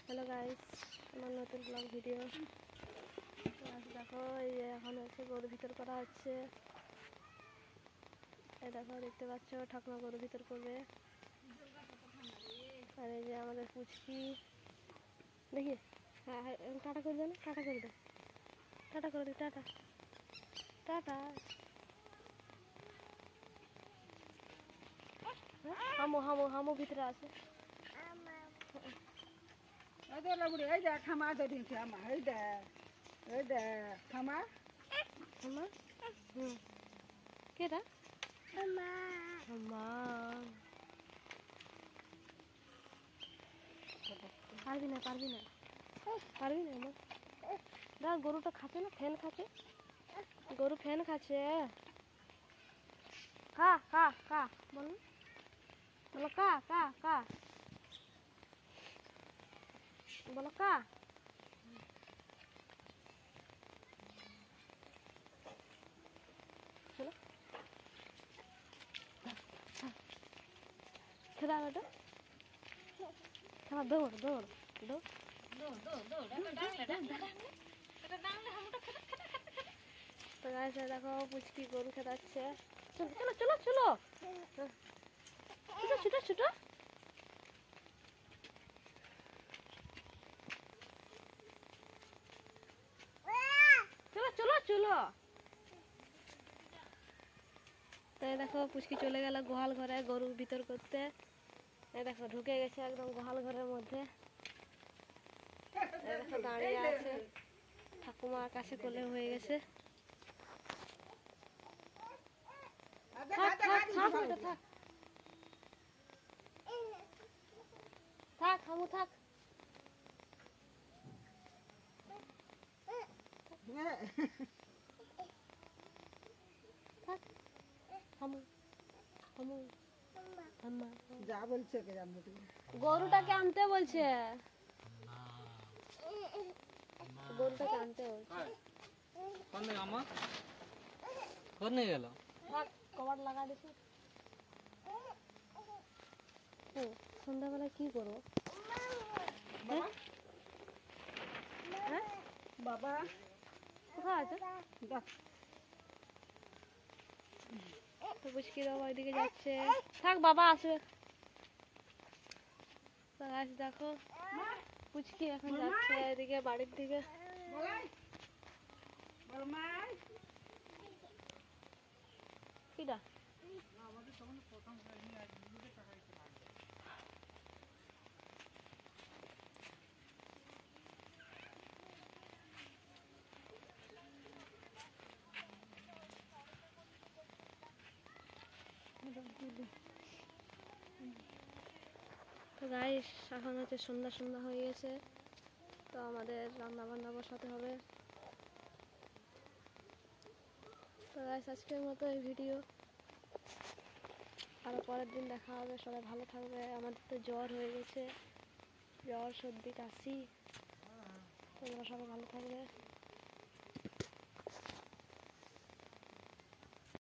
Hello guys, আমার নতুন blog video. দেখো এই যে এখন হচ্ছে গরু ভিতর করা হচ্ছে। এই দেখো দেখতে পাচ্ছ ঠাকুমা গরু ভিতর করবে। আর এই যে আমাদের পুচকি, দেখি হ্যাঁ টাটা করে দেয় না, টাটা করে দে, টাটা করে দে, টাটা টাটা। হামু হামু হামু ভিতরে আছে। এই দেখ খামা ধরিছে আমার, এই দেখ খামা খামা। কেটা? মা পারবি না পারবি না পারবি না আমার। না গরুটা খাচ্ছে না, ফ্যান খাচ্ছে গরু, ফ্যান খাচ্ছে। খা খা খা বলো, বলো কা কা কা, বলো কা। চলো খেলা বেটা, খেলা দৌড় দৌড় দৌড়। তো গাইস দেখো পুচকি গরু খেলাচ্ছে। চলো চলো চলো চলো, ছুটো ছুটো ছুটো। চলো চলো চলো। তাই দেখো পুচকি চলে গেল গোহাল ঘরে গরু ভিতর করতে। এই দেখো ঢুকে গেছে একদম গোহাল ঘরের মধ্যে। এই দেখো দাঁড়িয়ে আছে, ঠাকুমার কাছে কোলে হয়ে গেছে। থাক থাক থাক বেটা থাক, থাক হামু থাক। থাক হামু হামু হাম্মা। যা বলছে কে জানবো তুমি? গরুটাকে আনতে বলছে, গরুটাকে আনতে বলছে। কোনে গেল? থাক কভার লাগা দিছি। সন্ধ্যাবেলায় কি করবো? হ্যাঁ হ্যাঁ বাবা কোথায় আছে? তো পুচকি বাবা ওইদিকে যাচ্ছে, থাক বাবা আসবে। তো গাছ দেখো পুচকি এখন যাচ্ছে এদিকে বাড়ির দিকে। কিটা তো গাইস এখন হচ্ছে সন্ধ্যা সন্ধ্যা হয়ে গেছে। তো আমাদের রান্না বান্না বসাতে হবে। তো গাইস আজকের মতো এই ভিডিও, আরও পরের দিন দেখা হবে। সবাই ভালো থাকবে। আমাদের তো জ্বর হয়ে গেছে, জ্বর সর্দি কাশি। তোমরা সবাই ভালো থাকবে।